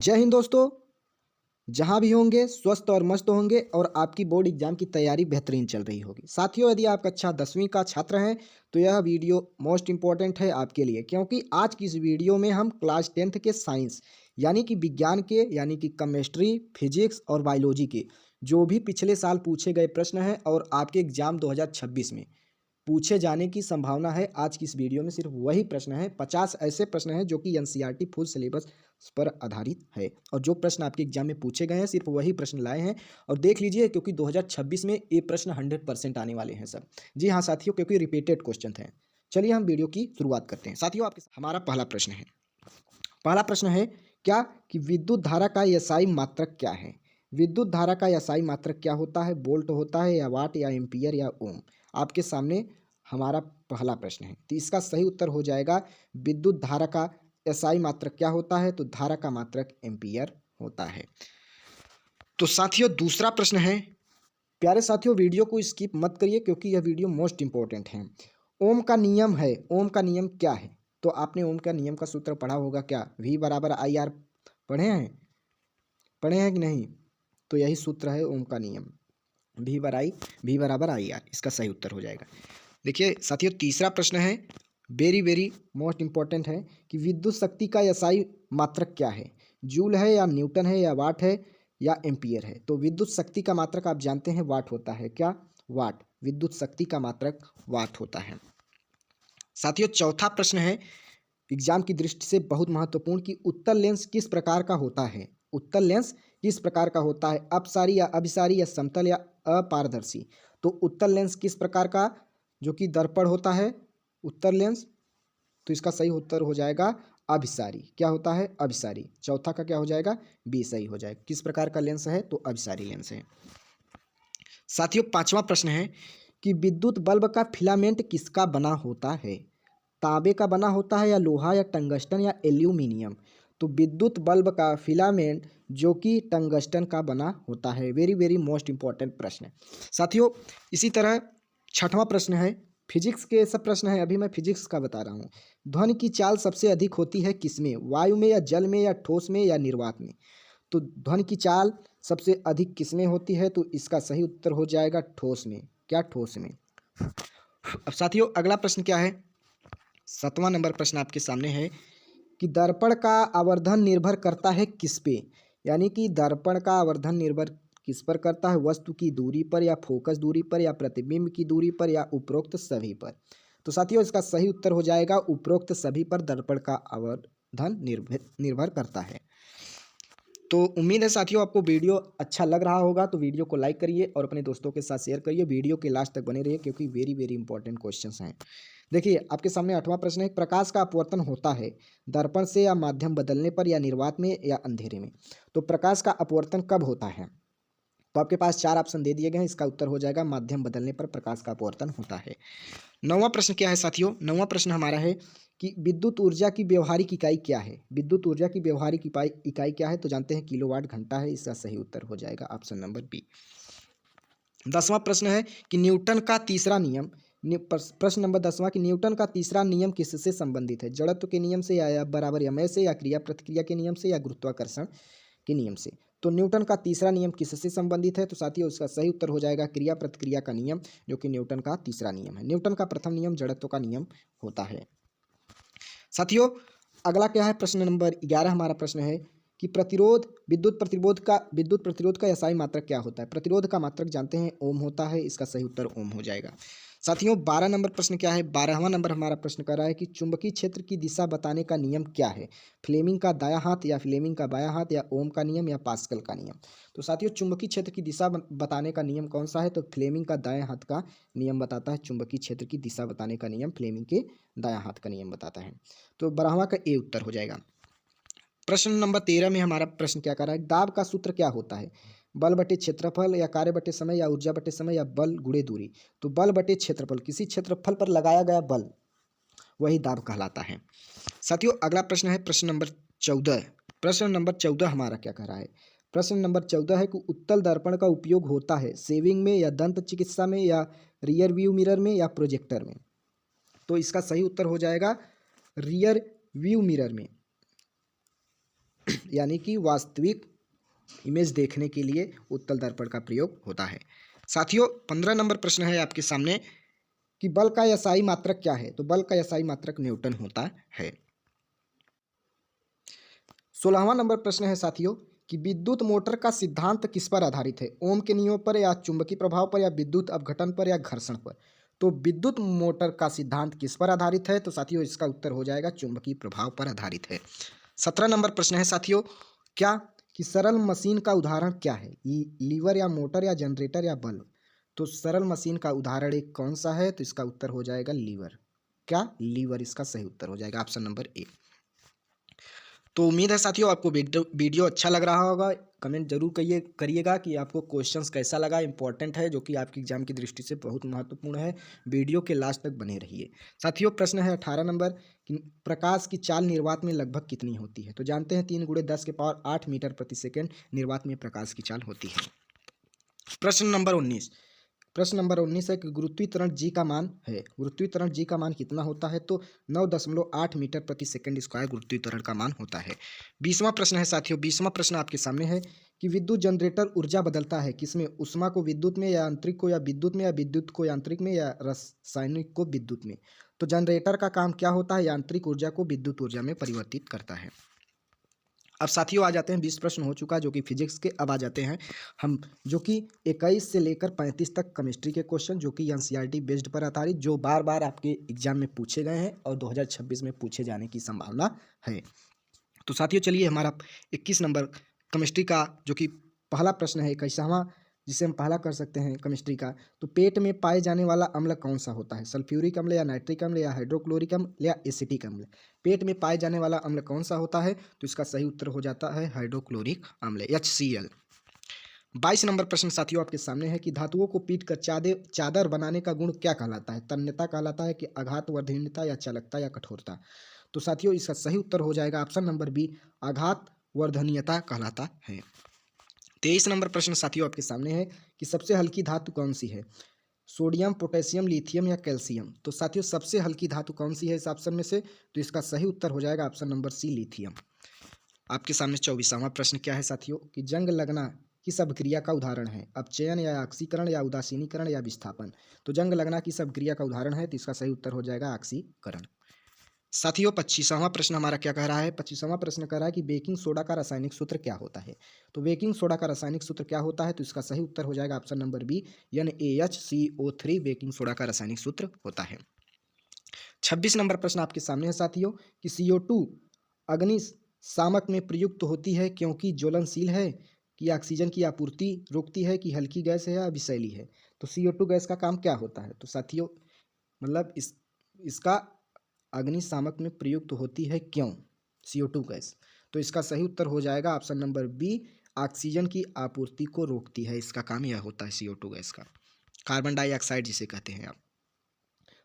जय हिंद दोस्तों। जहां भी होंगे स्वस्थ और मस्त होंगे और आपकी बोर्ड एग्जाम की तैयारी बेहतरीन चल रही होगी। साथियों, यदि आप कक्षा 10वीं का छात्र हैं तो यह वीडियो मोस्ट इंपॉर्टेंट है आपके लिए, क्योंकि आज की इस वीडियो में हम क्लास 10th के साइंस यानी कि विज्ञान के यानी कि केमिस्ट्री, फिजिक्स और बायोलॉजी के जो भी पिछले साल पूछे गए प्रश्न हैं और आपके एग्जाम 2026 में पूछे जाने की संभावना है। आज की इस वीडियो में सिर्फ वही प्रश्न है, 50 ऐसे प्रश्न हैं जो कि एनसीईआरटी फुल सिलेबस पर आधारित है और जो प्रश्न आपके एग्जाम में पूछे गए हैं सिर्फ वही प्रश्न लाए हैं। और देख लीजिए, क्योंकि 2026 में ये प्रश्न 100% आने वाले हैं सब। जी हाँ साथियों, क्योंकि रिपीटेड क्वेश्चन हैं। चलिए हम वीडियो की शुरुआत करते हैं। साथियों, आपके हमारा पहला प्रश्न है। पहला प्रश्न है क्या कि विद्युत धारा का एसआई मात्रक क्या है। विद्युत धारा का एसआई मात्रक क्या होता है? वोल्ट होता है या वाट या एम्पियर या ओम? आपके सामने हमारा पहला प्रश्न है, तो इसका सही उत्तर हो जाएगा विद्युत धारा का एसआई मात्रक क्या होता है, तो धारा का मात्रक एम्पियर होता है। तो साथियों, दूसरा प्रश्न है। प्यारे साथियों, वीडियो को स्किप मत करिए क्योंकि यह वीडियो मोस्ट इंपॉर्टेंट है। ओम का नियम है, ओम का नियम क्या है? तो आपने ओम का नियम का सूत्र पढ़ा होगा क्या? V बराबर आई आर पढ़े हैं कि नहीं? तो यही सूत्र है ओम का नियम, V बराबर आई आर। इसका सही उत्तर हो जाएगा। देखिए साथियों, तीसरा प्रश्न है, वेरी वेरी मोस्ट इंपॉर्टेंट है कि विद्युत शक्ति का एसआई मात्रक क्या है? जूल है या न्यूटन है या वाट है या एम्पियर है? तो विद्युत शक्ति का मात्रक आप जानते हैं वाट होता है। क्या? वाट। विद्युत शक्ति का मात्रक वाट होता है। साथियों, चौथा प्रश्न है एग्जाम की दृष्टि से बहुत महत्वपूर्ण कि उत्तल लेंस किस प्रकार का होता है। उत्तल लेंस किस प्रकार का होता है? अपसारी या अभिसारी या समतल या अपारदर्शी? तो उत्तल लेंस किस प्रकार का, जो कि दर्पण होता है उत्तल लेंस, तो इसका सही उत्तर हो जाएगा अभिसारी। क्या होता है? अभिसारी। चौथा का क्या हो जाएगा? बी सही हो जाएगा। किस प्रकार का लेंस है? तो अभिसारी लेंस है। साथियों, पांचवा प्रश्न है कि विद्युत बल्ब का फिलामेंट किसका बना होता है? तांबे का बना होता है या लोहा या टंगस्टन या एल्यूमिनियम? तो विद्युत बल्ब का फिलामेंट जो कि टंगस्टन का बना होता है। वेरी वेरी मोस्ट इंपॉर्टेंट प्रश्न है। साथियों, इसी तरह छठवां प्रश्न है, फिजिक्स के सब प्रश्न है, अभी मैं फिजिक्स का बता रहा हूँ। ध्वनि की चाल सबसे अधिक होती है किसमें? वायु में या जल में या ठोस में या निर्वात में? तो ध्वनि की चाल सबसे अधिक किसमें होती है? तो इसका सही उत्तर हो जाएगा ठोस में। क्या? ठोस में। अब साथियों, अगला प्रश्न क्या है? 7वां नंबर प्रश्न आपके सामने है कि दर्पण का आवर्धन निर्भर करता है किस पे? यानी कि दर्पण का आवर्धन निर्भर किस पर करता है? वस्तु की दूरी पर या फोकस दूरी पर या प्रतिबिंब की दूरी पर या उपरोक्त सभी पर? तो साथियों, इसका सही उत्तर हो जाएगा उपरोक्त सभी पर दर्पण का आवर्धन निर्भर करता है। तो उम्मीद है साथियों आपको वीडियो अच्छा लग रहा होगा, तो वीडियो को लाइक करिए और अपने दोस्तों के साथ शेयर करिए। वीडियो के लास्ट तक बने रहिए क्योंकि वेरी वेरी इंपॉर्टेंट क्वेश्चंस हैं। देखिए, आपके सामने 8वां प्रश्न है, प्रकाश का अपवर्तन होता है दर्पण से या माध्यम बदलने पर या निर्वात में या अंधेरे में? तो प्रकाश का अपवर्तन कब होता है? तो आपके पास 4 ऑप्शन दे दिए गए हैं। इसका उत्तर हो जाएगा माध्यम बदलने पर प्रकाश का अपवर्तन होता है। 9वां प्रश्न क्या है साथियों? 9वां प्रश्न हमारा है कि विद्युत ऊर्जा की व्यवहारिक इकाई क्या है? विद्युत ऊर्जा की व्यवहारिक इकाई क्या है? तो जानते हैं किलोवाट घंटा है। इसका सही उत्तर हो जाएगा ऑप्शन नंबर बी। 10वां प्रश्न है कि न्यूटन का तीसरा नियम, प्रश्न नंबर 10वां कि न्यूटन का तीसरा नियम किससे संबंधित है? जड़त्व के नियम से या बराबर यमय से या क्रिया प्रतिक्रिया के नियम से या गुरुत्वाकर्षण के नियम से? तो न्यूटन का तीसरा नियम किससे संबंधित है? तो साथियों, उसका सही उत्तर हो जाएगा क्रिया प्रतिक्रिया का नियम, जो कि न्यूटन का तीसरा नियम है। न्यूटन का प्रथम नियम जड़त्व का नियम होता है। साथियों, अगला क्या है? प्रश्न नंबर 11 हमारा प्रश्न है कि विद्युत प्रतिरोध का एसआई मात्रक क्या होता है? प्रतिरोध का मात्रक जानते हैं ओम होता है। इसका सही उत्तर ओम हो जाएगा। साथियों, 12 नंबर प्रश्न क्या है? 12वां नंबर हमारा प्रश्न कर रहा है कि चुंबकीय क्षेत्र की दिशा बताने का नियम क्या है? फ्लेमिंग का दायां हाथ या फ्लेमिंग का बायां हाथ या ओम का नियम या पास्कल का नियम? तो साथियों, चुंबकीय क्षेत्र की दिशा बताने का नियम कौन सा है? तो फ्लेमिंग का दायां हाथ का नियम बताता है। चुंबकीय क्षेत्र की दिशा बताने का नियम फ्लेमिंग के दायां हाथ का नियम बताता है। तो 12वां का ए उत्तर हो जाएगा। प्रश्न नंबर 13 में हमारा प्रश्न क्या कर रहा है? दाब का सूत्र क्या होता है? बल बटे क्षेत्रफल या कार्य बटे समय या ऊर्जा बटे समय या बल गुणे दूरी? तो बल बटे क्षेत्रफल, किसी क्षेत्रफल पर लगाया गया बल, वही दाब कहलाता है। साथियों, अगला प्रश्न है प्रश्न नंबर 14। प्रश्न नंबर 14 हमारा क्या कह रहा है? प्रश्न नंबर 14 है कि उत्तल दर्पण का उपयोग होता है सेविंग में या दंत चिकित्सा में या रियर व्यू मिरर में या प्रोजेक्टर में? तो इसका सही उत्तर हो जाएगा रियर व्यू मिरर में। यानी कि वास्तविक इमेज देखने के लिए उत्तल दर्पण का प्रयोग होता है। साथियों 15 नंबर प्रश्न है आपके सामने कि बल का एसआई मात्रक क्या है। तो बल का एसआई मात्रक न्यूटन होता है। 16वां नंबर प्रश्न है साथियों कि विद्युत मोटर का सिद्धांत किस पर आधारित है, ओम के नियम पर या चुंबकीय प्रभाव पर या विद्युत अपघटन पर या घर्षण पर। तो विद्युत मोटर का सिद्धांत किस पर आधारित है, तो साथियों इसका उत्तर हो जाएगा चुंबकीय प्रभाव पर आधारित है। 17 नंबर प्रश्न है साथियों क्या कि सरल मशीन का उदाहरण क्या है, लीवर या मोटर या जनरेटर या बल्ब। तो सरल मशीन का उदाहरण एक कौन सा है, तो इसका उत्तर हो जाएगा लीवर। क्या लीवर इसका सही उत्तर हो जाएगा, ऑप्शन नंबर ए। तो उम्मीद है साथियों आपको वीडियो अच्छा लग रहा होगा। कमेंट जरूर करिएगा कि आपको क्वेश्चंस कैसा लगा, इंपॉर्टेंट है जो कि आपकी एग्जाम की दृष्टि से बहुत महत्वपूर्ण है। वीडियो के लास्ट तक बने रहिए। साथियों प्रश्न है 18 नंबर कि प्रकाश की चाल निर्वात में लगभग कितनी होती है। तो जानते हैं 3 × 10⁸ मीटर प्रति सेकेंड निर्वात में प्रकाश की चाल होती है। प्रश्न नंबर 19 है कि गुरुत्वीय त्वरण जी का मान है। गुरुत्वीय त्वरण जी का मान कितना होता है, तो 9.8 मीटर प्रति सेकंड स्क्वायर गुरुत्वीय त्वरण का मान होता है। 20वां प्रश्न है साथियों, 20वां प्रश्न आपके सामने है कि विद्युत जनरेटर ऊर्जा बदलता है किसमें, उष्मा को विद्युत में या यांत्रिक को या विद्युत में या विद्युत को यांत्रिक में या रासायनिक को विद्युत में। तो जनरेटर का काम क्या होता है, यांत्रिक ऊर्जा को विद्युत ऊर्जा में परिवर्तित करता है। अब साथियों आ जाते हैं 20 प्रश्न हो चुका जो कि फिजिक्स के। अब आ जाते हैं हम जो कि 21 से लेकर 35 तक केमिस्ट्री के क्वेश्चन जो कि एनसीईआरटी बेस्ड पर आधारित, जो बार बार आपके एग्जाम में पूछे गए हैं और 2026 में पूछे जाने की संभावना है। तो साथियों चलिए हमारा 21 नंबर केमिस्ट्री का जो कि पहला प्रश्न है 21वां, जिसे हम पहला कर सकते हैं केमिस्ट्री का। तो पेट में पाए जाने वाला अम्ल कौन सा होता है, सल्फ्यूरिक अम्ल या नाइट्रिक अम्ल या हाइड्रोक्लोरिक अम्ल या एसिटिक अम्ल। पेट में पाए जाने वाला अम्ल कौन सा होता है, तो इसका सही उत्तर हो जाता है हाइड्रोक्लोरिक अम्ल HCl। 22 नंबर प्रश्न साथियों आपके सामने है कि धातुओं को पीट कर चादर बनाने का गुण क्या कहलाता है, तन्यता कहलाता है कि आघातवर्धनीयता या चालकता या कठोरता। तो साथियों इसका सही उत्तर हो जाएगा ऑप्शन नंबर बी, आघातवर्धनीयता कहलाता है। 23 नंबर प्रश्न साथियों आपके सामने है कि सबसे हल्की धातु कौन सी है, सोडियम, पोटेशियम, लिथियम या कैल्शियम। तो साथियों सबसे हल्की धातु कौन सी है इस ऑप्शन में से, तो इसका सही उत्तर हो जाएगा ऑप्शन नंबर सी, लिथियम। आपके सामने 24वां प्रश्न क्या है साथियों कि जंग लगना किस अभिक्रिया का उदाहरण है, अपचयन या ऑक्सीकरण या उदासीनीकरण या विस्थापन। तो जंग लगना किस अभिक्रिया का उदाहरण है, तो इसका सही उत्तर हो जाएगा ऑक्सीकरण। साथियों 25वां प्रश्न हमारा क्या कह रहा है, 25वां प्रश्न कह रहा है कि बेकिंग सोडा का रासायनिक सूत्र क्या होता है। तो बेकिंग सोडा का रासायनिक सूत्र क्या होता है, तो इसका सही उत्तर हो जाएगा option number B, NaHCO3 baking soda का रासायनिक सूत्र होता है। 26 नंबर प्रश्न आपके सामने है साथियों कि CO2 अग्निशामक में प्रयुक्त होती है क्योंकि ज्वलनशील है, कि ऑक्सीजन की आपूर्ति रोकती है, कि हल्की गैस है या विषैली है। तो CO2 गैस का काम क्या होता है, तो साथियों मतलब इसका अग्निशामक में प्रयुक्त होती है क्यों, CO2 गैस। तो इसका सही उत्तर हो जाएगा ऑप्शन नंबर बी, ऑक्सीजन की आपूर्ति को रोकती है, इसका काम यह होता है CO2 गैस का, कार्बन डाइऑक्साइड जिसे कहते हैं आप।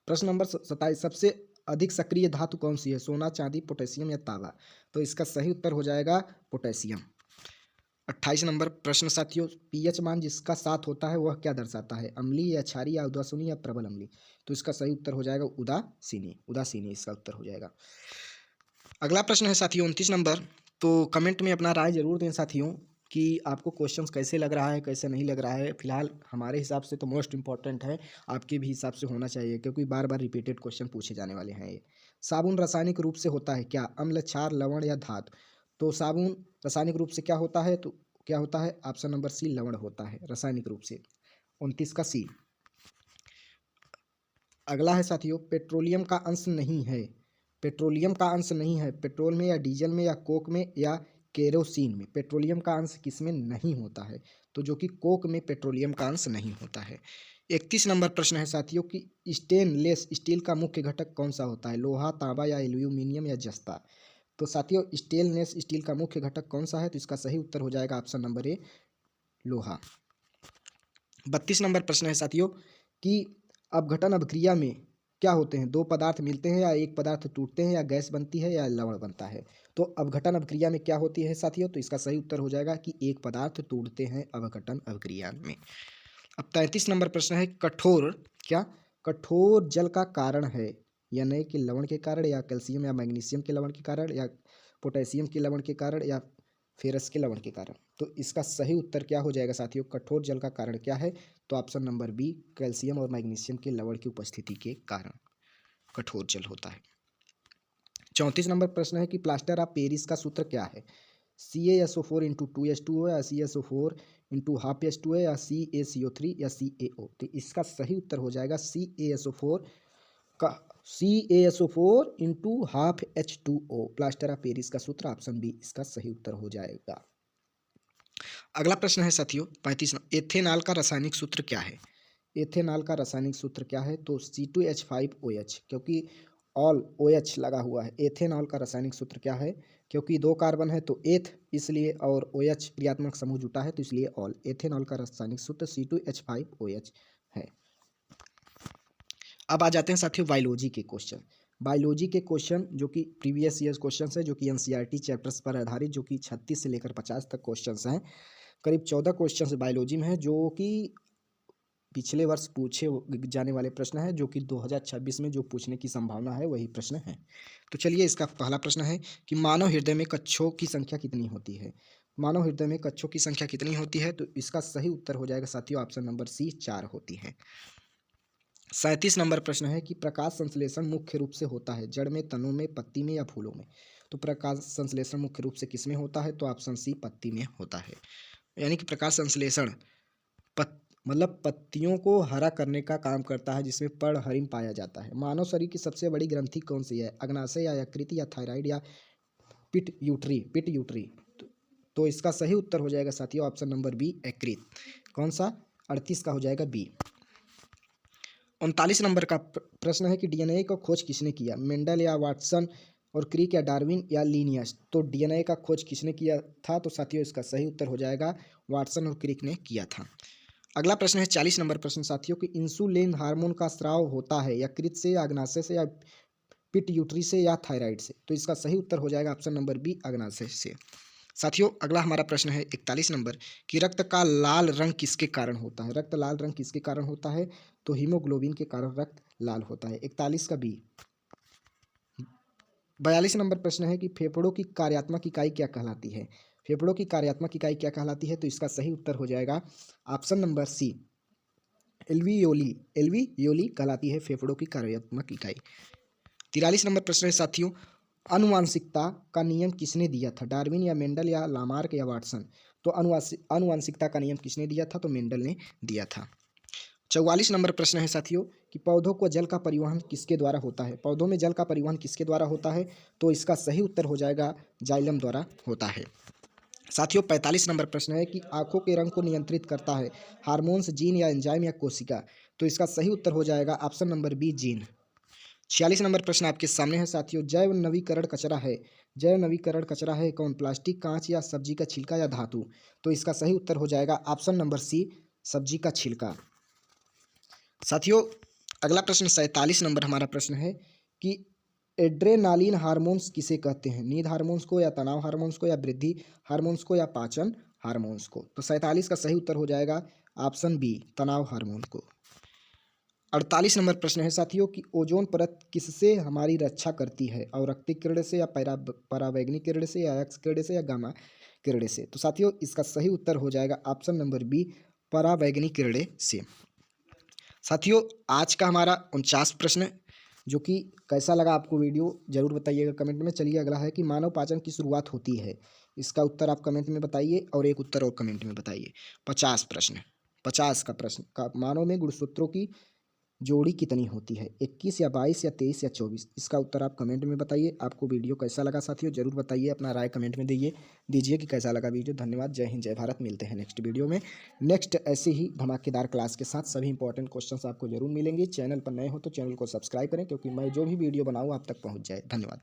प्रश्न नंबर 27, सबसे अधिक सक्रिय धातु कौन सी है, सोना, चांदी, पोटेशियम या तांबा। तो इसका सही उत्तर हो जाएगा पोटेशियम। 28 नंबर प्रश्न साथियों, pH मान जिसका 7 होता है वह क्या दर्शाता है, अम्लीय या क्षारीय या उदासीनी या प्रबल अम्लीय। तो इसका सही उत्तर हो जाएगा उदासीनी इसका उत्तर हो जाएगा। अगला प्रश्न है साथियों 29 नंबर। तो कमेंट में अपना राय जरूर दें साथियों कि आपको क्वेश्चंस कैसे लग रहा है, कैसे नहीं लग रहा है। फिलहाल हमारे हिसाब से तो मोस्ट इंपॉर्टेंट है, आपके भी हिसाब से होना चाहिए क्योंकि बार बार रिपीटेड क्वेश्चन पूछे जाने वाले हैं ये। साबुन रासायनिक रूप से होता है क्या, अम्ल, क्षार, लवण या धातु। तो साबुन रासायनिक रूप से क्या होता है, तो क्या होता है ऑप्शन नंबर सी, लवण होता है रासायनिक रूप से, 29 का सी। अगला है साथियों, पेट्रोलियम का अंश नहीं है, पेट्रोलियम का अंश नहीं है पेट्रोल में या डीजल में या कोक में या केरोसिन में। पेट्रोलियम का अंश किसमें नहीं होता है, तो जो कि कोक में पेट्रोलियम का अंश नहीं होता है। 31 नंबर प्रश्न है साथियों कि स्टेनलेस स्टील का मुख्य घटक कौन सा होता है, लोहा, तांबा या एल्यूमिनियम या जस्ता। तो साथियों स्टेनलेस स्टील का मुख्य घटक कौन सा है, तो इसका सही उत्तर हो जाएगा ऑप्शन नंबर ए, लोहा। 32 नंबर प्रश्न है साथियों कि अपघटन अभिक्रिया में क्या होते हैं, दो पदार्थ मिलते हैं या एक पदार्थ टूटते हैं या गैस बनती है या लवण बनता है। तो अपघटन अभिक्रिया में क्या होती है साथियों, तो इसका सही उत्तर हो जाएगा कि एक पदार्थ टूटते हैं अपघटन अभिक्रिया में। अब 33 नंबर प्रश्न है कठोर जल का कारण है, यानी कि लवण के कारण या कैल्शियम या मैग्नीशियम के लवण के कारण या पोटेशियम के लवण के कारण या फेरस के लवण के कारण। तो इसका सही उत्तर क्या हो जाएगा साथियों, कठोर जल का कारण क्या है, तो ऑप्शन नंबर बी, कैल्शियम और मैग्नीशियम के लवण की उपस्थिति के कारण कठोर जल होता है। 34 नंबर प्रश्न है कि प्लास्टर ऑफ पेरिस का सूत्र क्या है, CaSO4 इंटू 2H2O या CaSO4 इंटू हाफ H2O या CaCO3 या CaO। तो इसका सही उत्तर हो जाएगा CaSO4 into half H2O, plaster of Paris का सूत्र ऑप्शन बी इसका सही उत्तर हो जाएगा। अगला प्रश्न है साथियों 35, एथेनॉल का रासायनिक सूत्र क्या है। एथेनॉल का रासायनिक सूत्र क्या है, तो C2H5OH, क्योंकि ऑल OH लगा हुआ है। एथेनॉल का रासायनिक सूत्र क्या है, क्योंकि 2 कार्बन है तो एथ इसलिए, और OH क्रियात्मक समूह जुटा है तो इसलिए ऑल। एथेनॉल का रासायनिक सूत्र C2H5OH है। अब आ जाते हैं साथियों बायोलॉजी के क्वेश्चन। बायोलॉजी के क्वेश्चन जो कि प्रीवियस ईयर क्वेश्चन है, जो कि NCERT चैप्टर्स पर आधारित, जो कि 36 से लेकर 50 तक क्वेश्चन हैं। करीब 14 क्वेश्चन बायोलॉजी में है, जो कि पिछले वर्ष पूछे जाने वाले प्रश्न है, जो कि 2026 में जो पूछने की संभावना है वही प्रश्न है। तो चलिए, इसका पहला प्रश्न है कि मानव हृदय में कक्षों की संख्या कितनी होती है। मानव हृदय में कक्षों की संख्या कितनी होती है, तो इसका सही उत्तर हो जाएगा साथियों ऑप्शन नंबर सी, 4 होती है। 37 नंबर प्रश्न है कि प्रकाश संश्लेषण मुख्य रूप से होता है जड़ में, तनों में, पत्ती में या फूलों में। तो प्रकाश संश्लेषण मुख्य रूप से किसमें होता है, तो ऑप्शन सी, पत्ती में होता है। यानी कि प्रकाश संश्लेषण मतलब पत्तियों को हरा करने का काम करता है, जिसमें पर्णहरिम पाया जाता है। मानव शरीर की सबसे बड़ी ग्रंथि कौन सी है, अग्नाशय या यकृत या थायराइड या पिट्यूटरी। तो इसका सही उत्तर हो जाएगा साथियों ऑप्शन नंबर बी, यकृत। कौन सा, 38 का हो जाएगा बी। 39 नंबर का प्रश्न है कि DNA को खोज किसने किया, मेंडल या वाटसन और क्रिक या डार्विन या लिनियस। तो DNA का खोज किसने किया था, तो साथियों इसका सही उत्तर हो जाएगा वाटसन और क्रिक ने किया था। अगला प्रश्न है 40 नंबर प्रश्न साथियों कि इंसुलिन हार्मोन का स्राव होता है यकृत से या अग्नाशय से या पिट्यूटरी से या थायराइड से। तो इसका सही उत्तर हो जाएगा ऑप्शन नंबर बी, अग्नाशय से। साथियों अगला हमारा प्रश्न है 41 नंबर कि रक्त का लाल रंग किसके कारण होता है। रक्त लाल रंग किसके कारण होता है, तो हीमोग्लोबिन के कारण रक्त लाल होता है, 41 का बी। 42 नंबर प्रश्न है कि फेफड़ों की कार्यात्मक इकाई क्या कहलाती है। फेफड़ों की कार्यात्मक इकाई क्या कहलाती है, तो इसका सही उत्तर हो जाएगा ऑप्शन नंबर सी, एल्वियोली कहलाती है फेफड़ों की कार्यात्मक इकाई। 43 नंबर प्रश्न है साथियों, अनुवांशिकता का नियम किसने दिया था, डार्विन या मेंडल या लामार्क या वाटसन। तो अनुवांशिकता का नियम किसने दिया था, तो मेंडल ने दिया था। 44 नंबर प्रश्न है साथियों कि पौधों को जल का परिवहन किसके द्वारा होता है। पौधों में जल का परिवहन किसके द्वारा होता है, तो इसका सही उत्तर हो जाएगा जाइलम द्वारा होता है। साथियों 45 नंबर प्रश्न है कि आंखों के रंग को नियंत्रित करता है हार्मोन्स, जीन या एंजाइम या कोशिका। तो इसका सही उत्तर हो जाएगा option number B, gene. 46 number प्रश्न आपके सामने है साथियों, जैव नवीकरण कचरा है कौन, प्लास्टिक, कांच या सब्जी का छिलका या धातु। तो इसका सही उत्तर हो जाएगा ऑप्शन नंबर सी, सब्जी का छिलका। साथियों अगला प्रश्न 47 नंबर हमारा प्रश्न है कि एड्रेनालिन हार्मोन्स किसे कहते हैं, नींद हार्मोन्स को या तनाव हार्मोन्स को या वृद्धि हार्मोन्स को या पाचन हार्मोन्स को। तो 47 का सही उत्तर हो जाएगा ऑप्शन बी, तनाव हार्मोन को। 48 नंबर प्रश्न है साथियों कि ओजोन परत किससे हमारी रक्षा करती है, अवरक्तिक किरण से या परावैंगनिक किरण से या एक्स किरण से या गामा किरण से। तो साथियों इसका सही उत्तर हो जाएगा ऑप्शन नंबर बी, परावैंगनिक किरण से। साथियों आज का हमारा 49 प्रश्न, जो कि कैसा लगा आपको वीडियो जरूर बताइएगा कमेंट में। चलिए अगला है कि मानव पाचन की शुरुआत होती है, इसका उत्तर आप कमेंट में बताइए और एक उत्तर और कमेंट में बताइए। 50 का प्रश्न का मानव में गुणसूत्रों की जोड़ी कितनी होती है, 21 या 22 या 23 या 24। इसका उत्तर आप कमेंट में बताइए। आपको वीडियो कैसा लगा साथियों जरूर बताइए, अपना राय कमेंट में दीजिए कि कैसा लगा वीडियो। धन्यवाद, जय हिंद जय भारत। मिलते हैं नेक्स्ट वीडियो में, नेक्स्ट ऐसे ही धमाकेदार क्लास के साथ। सभी इंपॉर्टेंट क्वेश्चंस आपको जरूर मिलेंगे। चैनल पर नए हो तो चैनल को सब्सक्राइब करें, क्योंकि मैं जो भी वीडियो बनाऊँ आप तक पहुँच जाए। धन्यवाद।